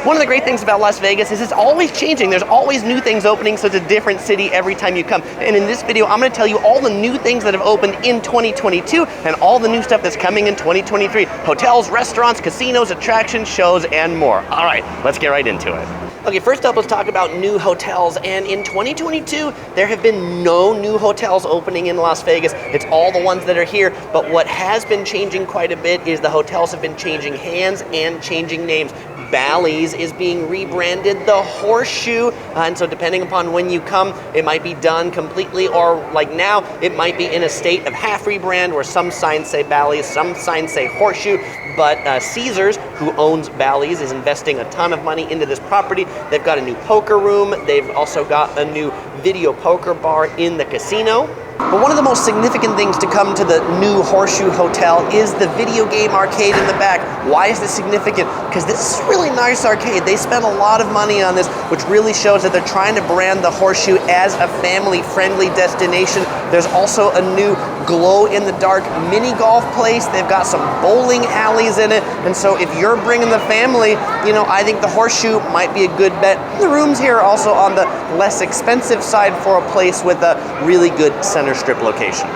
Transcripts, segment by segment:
One of the great things about Las Vegas is it's always changing. There's always new things opening, so it's a different city every time you come. And in this video, I'm going to tell you all the new things that have opened in 2022 and all the new stuff that's coming in 2023. Hotels, restaurants, casinos, attractions, shows, and more. All right, let's get right into it. Okay, first up, let's talk about new hotels. And in 2022, there have been no new hotels opening in Las Vegas. It's all the ones that are here. But what has been changing quite a bit is the hotels have been changing hands and changing names. Bally's is being rebranded the Horseshoe, and so depending upon when you come, it might be done completely, or like now, it might be in a state of half rebrand where some signs say Bally's, some signs say Horseshoe, but Caesars, who owns Bally's, is investing a ton of money into this property. They've got a new poker room. They've also got a new video poker bar in the casino. But one of the most significant things to come to the new Horseshoe Hotel is the video game arcade in the back. Why is this significant? Because this is a really nice arcade. They spent a lot of money on this, which really shows that they're trying to brand the Horseshoe as a family-friendly destination. There's also a new glow-in-the-dark mini golf place. They've got some bowling alleys in it. And so if you're bringing the family, I think the Horseshoe might be a good bet. The rooms here are also on the less expensive side for a place with a really good center strip location.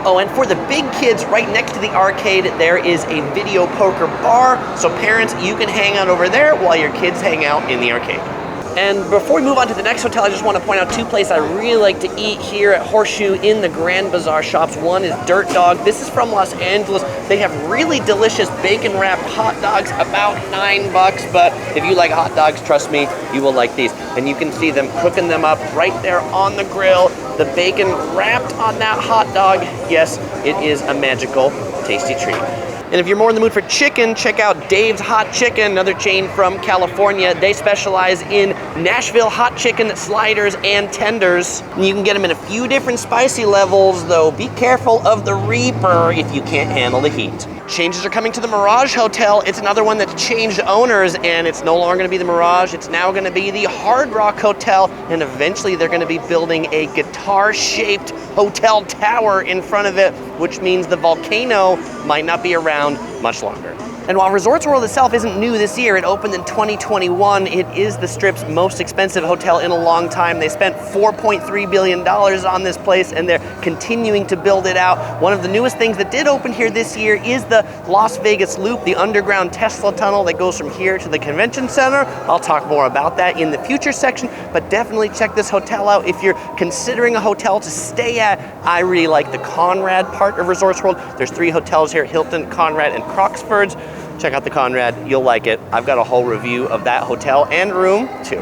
Oh, and for the big kids, right next to the arcade, there is a video poker bar. So parents, you can hang out over there while your kids hang out in the arcade. And before we move on to the next hotel, I just want to point out two places I really like to eat here at Horseshoe in the Grand Bazaar shops. One is Dirt Dog. This is from Los Angeles. They have really delicious bacon-wrapped hot dogs, about $9, but if you like hot dogs, trust me, you will like these. And you can see them cooking them up right there on the grill. The bacon wrapped on that hot dog. Yes, it is a magical, tasty treat. And if you're more in the mood for chicken, check out Dave's Hot Chicken, another chain from California. They specialize in Nashville hot chicken sliders and tenders. And you can get them in a few different spicy levels, though be careful of the Reaper if you can't handle the heat. Changes are coming to the Mirage Hotel. It's another one that's changed owners, and it's no longer going to be the Mirage. It's now going to be the Hard Rock Hotel, and eventually they're going to be building a guitar-shaped hotel tower in front of it, which means the volcano might not be around much longer. And while Resorts World itself isn't new this year, it opened in 2021. It is the Strip's most expensive hotel in a long time. They spent $4.3 billion on this place, and they're continuing to build it out. One of the newest things that did open here this year is the Las Vegas Loop, the underground Tesla tunnel that goes from here to the convention center. I'll talk more about that in the future section, but definitely check this hotel out if you're considering a hotel to stay at. I really like the Conrad part of Resorts World. There's 3 hotels here, Hilton, Conrad, and Croxford's. Check out the Conrad, you'll like it. I've got a whole review of that hotel and room too.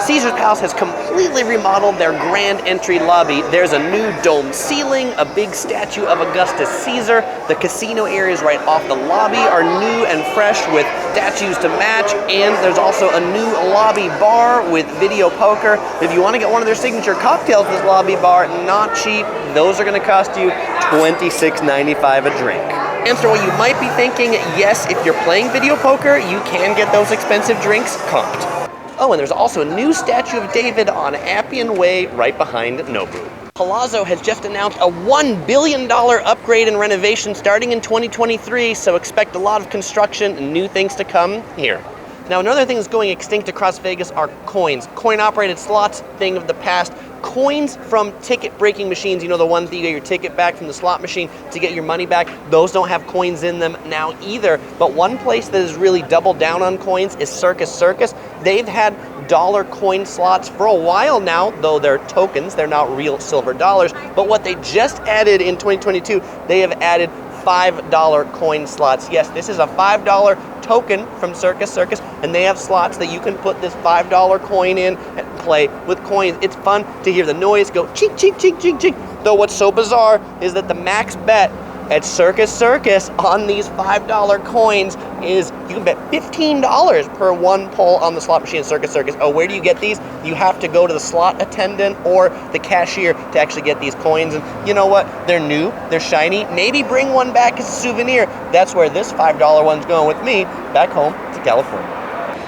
Caesars Palace has completely remodeled their grand entry lobby. There's a new dome ceiling, a big statue of Augustus Caesar. The casino areas right off the lobby are new and fresh with statues to match, and there's also a new lobby bar with video poker. If you want to get one of their signature cocktails in this lobby bar, not cheap. Those are going to cost you $26.95 a drink. Answer what you might be thinking, yes, if you're playing video poker, you can get those expensive drinks comped. Oh, and there's also a new statue of David on Appian Way right behind Nobu. Palazzo has just announced a $1 billion upgrade and renovation starting in 2023, so expect a lot of construction and new things to come here. Now, another thing that's going extinct across Vegas are coins. Coin-operated slots, thing of the past. Coins from ticket-breaking machines, the ones that you get your ticket back from the slot machine to get your money back, those don't have coins in them now either. But one place that has really doubled down on coins is Circus Circus. They've had dollar coin slots for a while now, though they're tokens, they're not real silver dollars. But what they just added in 2022, they have added $5 coin slots. Yes, this is a $5 token from Circus Circus, and they have slots that you can put this $5 coin in and play with coins. It's fun to hear the noise go chink, chink, chink, chink, chink. Though what's so bizarre is that the max bet at Circus Circus on these $5 coins is you can bet $15 per one pull on the slot machine at Circus Circus. Oh, where do you get these? You have to go to the slot attendant or the cashier to actually get these coins. And you know what? They're new, they're shiny. Maybe bring one back as a souvenir. That's where this $5 one's going with me back home to California.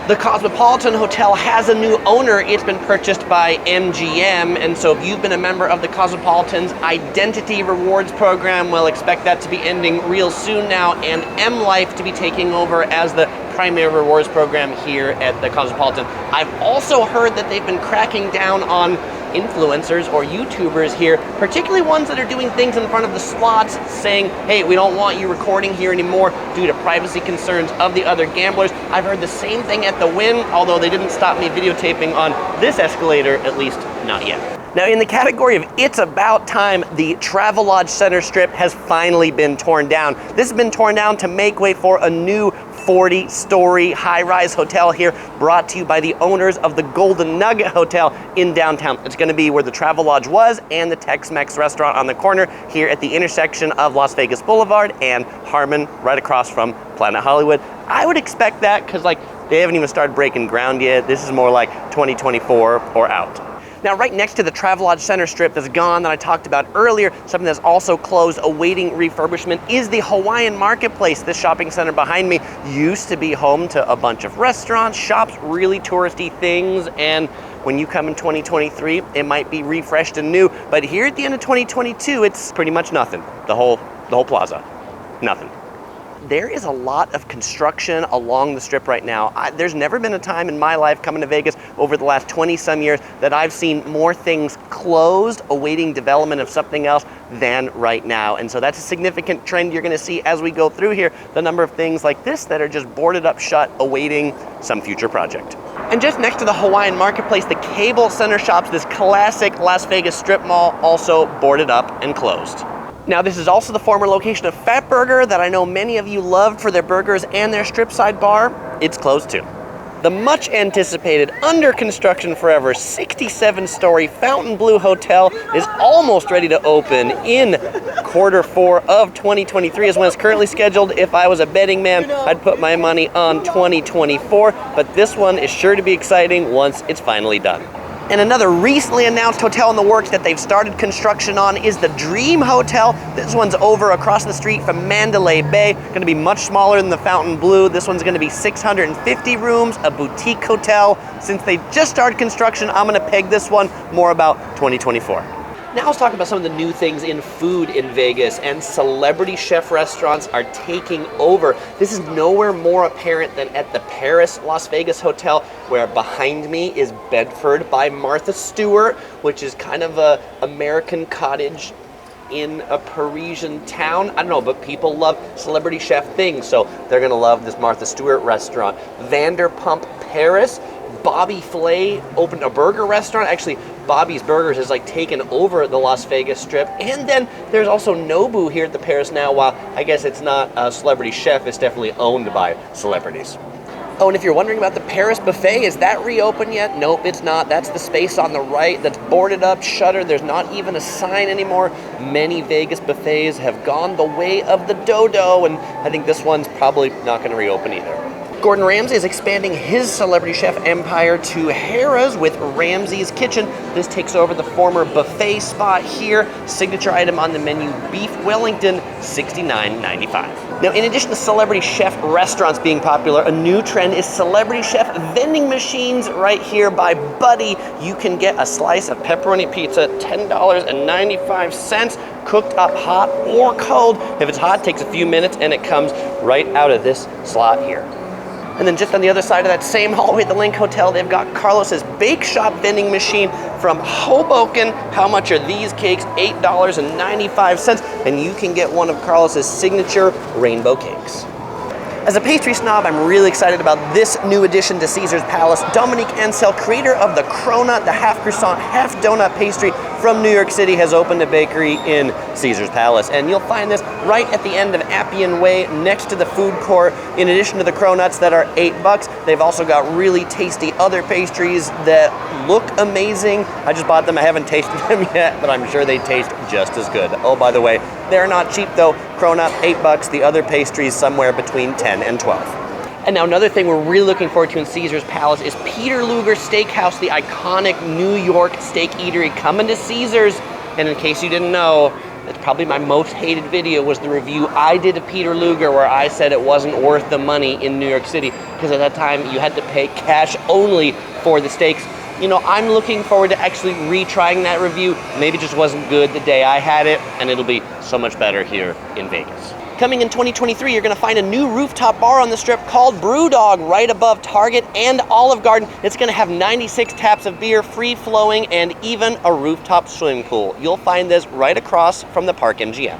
The Cosmopolitan Hotel has a new owner. It's been purchased by MGM, and so if you've been a member of the Cosmopolitan's Identity Rewards program, we'll expect that to be ending real soon now, and M Life to be taking over as the primary rewards program here at the Cosmopolitan. I've also heard that they've been cracking down on influencers or YouTubers here, particularly ones that are doing things in front of the slots saying, hey, we don't want you recording here anymore due to privacy concerns of the other gamblers. I've heard the same thing at the Wynn, although they didn't stop me videotaping on this escalator, at least not yet. Now, in the category of it's about time, the Travelodge Center Strip has finally been torn down. This has been torn down to make way for a new 40-story high-rise hotel here, brought to you by the owners of the Golden Nugget Hotel in downtown. It's going to be where the Travelodge was and the Tex-Mex restaurant on the corner here at the intersection of Las Vegas Boulevard and Harmon, right across from Planet Hollywood. I would expect that because, like, they haven't even started breaking ground yet. This is more like 2024 or out. Now, right next to the Travelodge Center Strip that's gone that I talked about earlier, something that's also closed awaiting refurbishment is the Hawaiian Marketplace. This shopping center behind me used to be home to a bunch of restaurants, shops, really touristy things, and when you come in 2023, it might be refreshed and new, but here at the end of 2022, it's pretty much nothing. The whole plaza, nothing. There is a lot of construction along the Strip right now. There's never been a time in my life coming to Vegas over the last 20-some years that I've seen more things closed, awaiting development of something else than right now. And so that's a significant trend you're gonna see as we go through here, the number of things like this that are just boarded up shut, awaiting some future project. And just next to the Hawaiian Marketplace, the Cable Center Shops, this classic Las Vegas strip mall, also boarded up and closed. Now, this is also the former location of Fat Burger that I know many of you loved for their burgers and their strip side bar. It's closed too. The much anticipated, under construction forever, 67-story Fontainebleau Hotel is almost ready to open in Q4 of 2023 is when it's currently scheduled. If I was a betting man, I'd put my money on 2024, but this one is sure to be exciting once it's finally done. And another recently announced hotel in the works that they've started construction on is the Dream Hotel. This one's over across the street from Mandalay Bay. Going to be much smaller than the Fontainebleau. This one's going to be 650 rooms, a boutique hotel. Since they just started construction, I'm going to peg this one more about 2024. Now let's talk about some of the new things in food in Vegas, and celebrity chef restaurants are taking over. This is nowhere more apparent than at the Paris Las Vegas Hotel, where behind me is Bedford by Martha Stewart, which is kind of a American cottage in a Parisian town. I don't know, but people love celebrity chef things, so they're gonna love this Martha Stewart restaurant. Vanderpump Paris, Bobby Flay opened a burger restaurant. Actually, Bobby's Burgers has like taken over the Las Vegas Strip. And then there's also Nobu here at the Paris now. While I guess it's not a celebrity chef, it's definitely owned by celebrities. Oh, and if you're wondering about the Paris Buffet, is that reopened yet? Nope, it's not. That's the space on the right that's boarded up, shuttered. There's not even a sign anymore. Many Vegas buffets have gone the way of the dodo, and I think this one's probably not going to reopen either. Gordon Ramsay is expanding his celebrity chef empire to Harrah's with Ramsay's Kitchen. This takes over the former buffet spot here. Signature item on the menu, beef Wellington, $69.95. Now, in addition to celebrity chef restaurants being popular, a new trend is celebrity chef vending machines right here by Buddy. You can get a slice of pepperoni pizza, $10.95, cooked up hot or cold. If it's hot, it takes a few minutes and it comes right out of this slot here. And then just on the other side of that same hallway at the Link Hotel, they've got Carlos's Bake Shop vending machine from Hoboken. How much are these cakes? $8.95, and you can get one of Carlos's signature rainbow cakes. As a pastry snob, I'm really excited about this new addition to Caesar's Palace. Dominique Ansel, creator of the Cronut, the half croissant, half donut pastry from New York City, has opened a bakery in Caesar's Palace. And you'll find this right at the end of Appian Way, next to the food court. In addition to the cronuts that are $8, they've also got really tasty other pastries that look amazing. I just bought them, I haven't tasted them yet, but I'm sure they taste just as good. Oh, by the way, they're not cheap though. Cronut, $8, the other pastries somewhere between 10 and 12. And now another thing we're really looking forward to in Caesar's Palace is Peter Luger Steakhouse, the iconic New York steak eatery coming to Caesar's. And in case you didn't know, It's probably my most hated video was the review I did of Peter Luger where I said it wasn't worth the money in New York City because at that time you had to pay cash only for the steaks. You know, I'm looking forward to actually retrying that review. Maybe it just wasn't good the day I had it, and it'll be so much better here in Vegas. Coming in 2023, you're gonna find a new rooftop bar on the Strip called Brewdog right above Target and Olive Garden. It's gonna have 96 taps of beer, free flowing, and even a rooftop swimming pool. You'll find this right across from the Park MGM.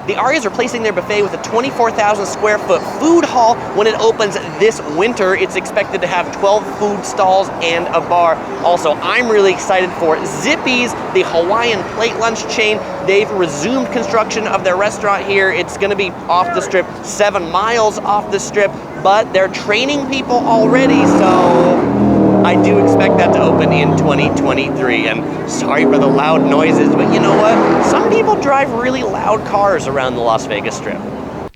The Aria is replacing their buffet with a 24,000 square foot food hall. When it opens this winter, it's expected to have 12 food stalls and a bar. Also, I'm really excited for Zippy's, the Hawaiian plate lunch chain. They've resumed construction of their restaurant here. It's gonna be off the Strip, 7 miles off the Strip, but they're training people already, so I do expect that to open in 2023, and sorry for the loud noises, but you know what? Some people drive really loud cars around the Las Vegas Strip.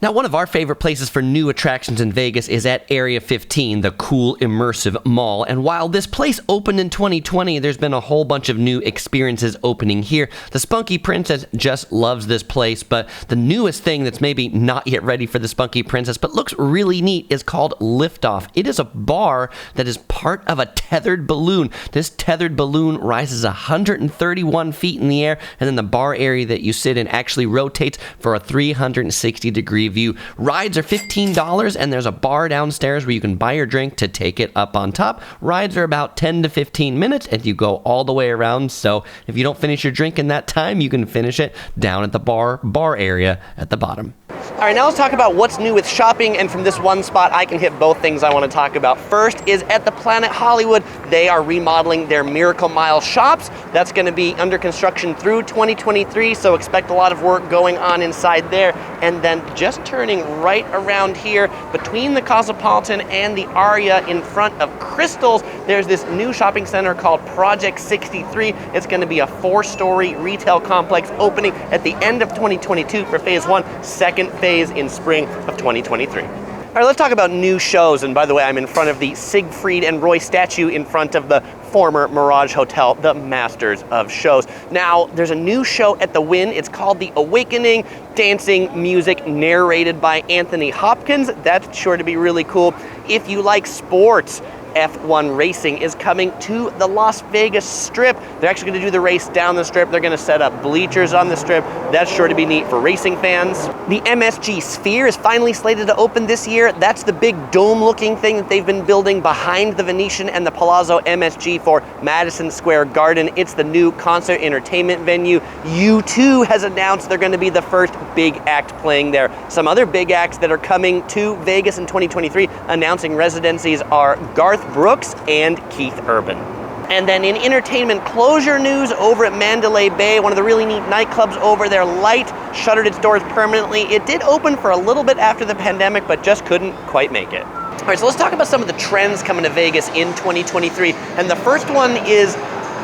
Now, one of our favorite places for new attractions in Vegas is at Area 15, the cool, immersive mall. And while this place opened in 2020, there's been a whole bunch of new experiences opening here. The Spunky Princess just loves this place, but the newest thing that's maybe not yet ready for the Spunky Princess, but looks really neat, is called Liftoff. It is a bar that is part of a tethered balloon. This tethered balloon rises 131 feet in the air, and then the bar area that you sit in actually rotates for a 360-degree view. Rides are $15, and there's a bar downstairs where you can buy your drink to take it up on top. Rides are about 10 to 15 minutes, and you go all the way around, so if you don't finish your drink in that time, you can finish it down at the bar area at the bottom. All right, now let's talk about what's new with shopping, and from this one spot, I can hit both things I want to talk about. First is at the Planet Hollywood. They are remodeling their Miracle Mile shops. That's going to be under construction through 2023, so expect a lot of work going on inside there. And then just turning right around here between the Cosmopolitan and the Aria in front of Crystals, there's this new shopping center called Project 63. It's going to be a 4-story retail complex opening at the end of 2022 for phase 1, second phase in spring of 2023. All right, let's talk about new shows. And by the way, I'm in front of the Siegfried and Roy statue in front of the former Mirage Hotel, the masters of shows. Now, there's a new show at the Wynn. It's called The Awakening, dancing, music, narrated by Anthony Hopkins. That's sure to be really cool. If you like sports, F1 racing is coming to the Las Vegas Strip. They're actually going to do the race down the Strip. They're going to set up bleachers on the Strip. That's sure to be neat for racing fans. The MSG Sphere is finally slated to open this year. That's the big dome-looking thing that they've been building behind the Venetian and the Palazzo MSG for Madison Square Garden. It's the new concert entertainment venue. U2 has announced they're going to be the first big act playing there. Some other big acts that are coming to Vegas in 2023 announcing residencies are Garth Brooks and Keith Urban. And then in entertainment closure news, over at Mandalay Bay, one of the really neat nightclubs over there, Light, shuttered its doors permanently. It did open for a little bit after the pandemic, but just couldn't quite make it. All right, so let's talk about some of the trends coming to Vegas in 2023. And the first one is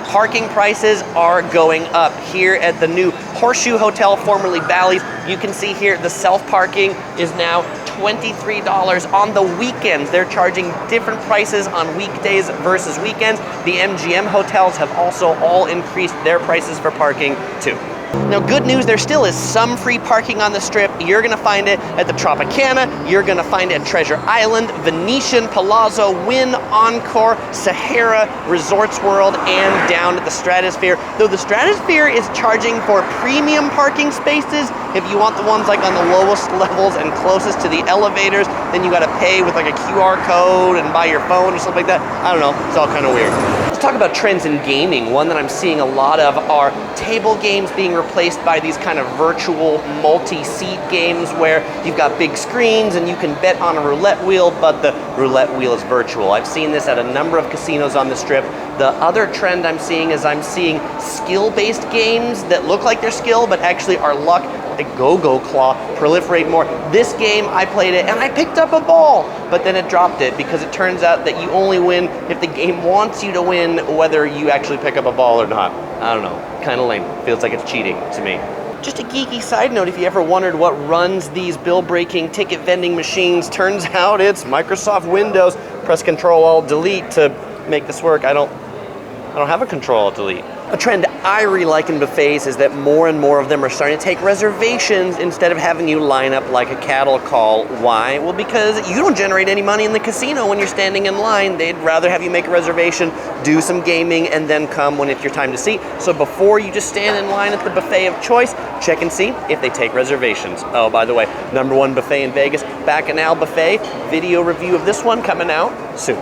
parking prices are going up. Here at the new Horseshoe Hotel, formerly Bally's, you can see here the self-parking is now $23 on the weekends. They're charging different prices on weekdays versus weekends. The MGM hotels have also all increased their prices for parking too. Now, good news, there still is some free parking on the Strip. You're gonna find it at the Tropicana, you're gonna find it at Treasure Island, Venetian, Palazzo, Wynn, Encore, Sahara, Resorts World, and down at the Stratosphere. Though the Stratosphere is charging for premium parking spaces. If you want the ones like on the lowest levels and closest to the elevators, then you gotta pay with like a QR code and buy your phone or something like that. I don't know, it's all kind of weird. Let's talk about trends in gaming. One that I'm seeing a lot of are table games being replaced by these kind of virtual multi-seat games where you've got big screens and you can bet on a roulette wheel, but the roulette wheel is virtual. I've seen this at a number of casinos on the Strip. The other trend I'm seeing is I'm seeing skill-based games that look like they're skill, but actually are luck. The Go-Go Claw proliferate more. This game, I played it and I picked up a ball, but then it dropped it because it turns out that you only win if the game wants you to win, whether you actually pick up a ball or not. I don't know, kind of lame. Feels like it's cheating to me. Just a geeky side note, if you ever wondered what runs these bill-breaking ticket vending machines, turns out it's Microsoft Windows. Press Control-Alt-Delete to make this work. I don't have a Control-Alt-Delete. A trend I really like in buffets is that more and more of them are starting to take reservations instead of having you line up like a cattle call. Why? Well, because you don't generate any money in the casino when you're standing in line. They'd rather have you make a reservation, do some gaming, and then come when it's your time to seat. So before you just stand in line at the buffet of choice, check and see if they take reservations. Oh, by the way, #1 buffet in Vegas, Bacchanal Buffet. Video review of this one coming out soon.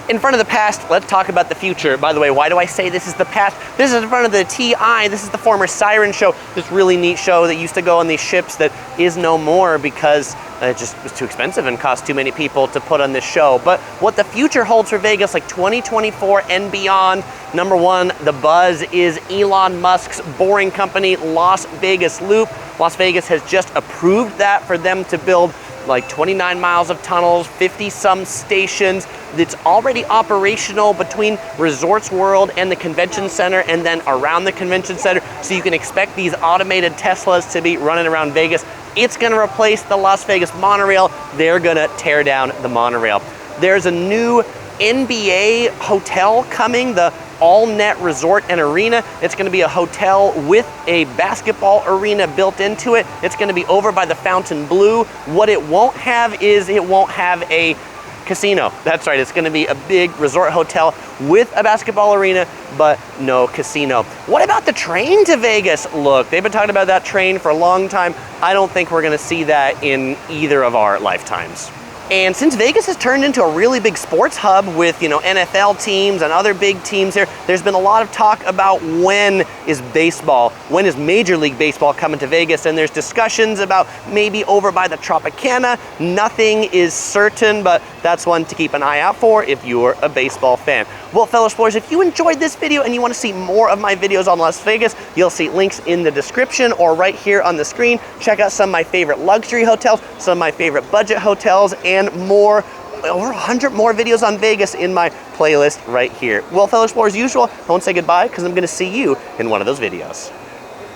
In front of the past, let's talk about the future. By the way, why do I say this is the past? This is in front of the TI. This is the former Siren show, this really neat show that used to go on these ships that is no more because it just was too expensive and cost too many people to put on this show. But what the future holds for Vegas, like 2024 and beyond, #1, the buzz is Elon Musk's Boring Company Las Vegas Loop. Las Vegas has just approved that for them to build like 29 miles of tunnels, 50-some stations. It's already operational between Resorts World and the Convention Center and then around the Convention Center. So you can expect these automated Teslas to be running around Vegas. It's gonna replace the Las Vegas monorail. They're gonna tear down the monorail. There's a new NBA hotel coming, the All-Net Resort and Arena. It's gonna be a hotel with a basketball arena built into it. It's gonna be over by the Fontainebleau. What it won't have is it won't have a casino. That's right, it's gonna be a big resort hotel with a basketball arena, but no casino. What about the train to Vegas? Look, they've been talking about that train for a long time. I don't think we're gonna see that in either of our lifetimes. And since Vegas has turned into a really big sports hub with, NFL teams and other big teams here, there's been a lot of talk about when is Major League Baseball coming to Vegas, and there's discussions about maybe over by the Tropicana. Nothing is certain, but that's one to keep an eye out for if you're a baseball fan. Well, fellow explorers, if you enjoyed this video and you want to see more of my videos on Las Vegas, you'll see links in the description or right here on the screen. Check out some of my favorite luxury hotels, some of my favorite budget hotels, and more. Over 100 more videos on Vegas in my playlist right here. Well, fellow explorers, as usual, I won't say goodbye because I'm going to see you in one of those videos.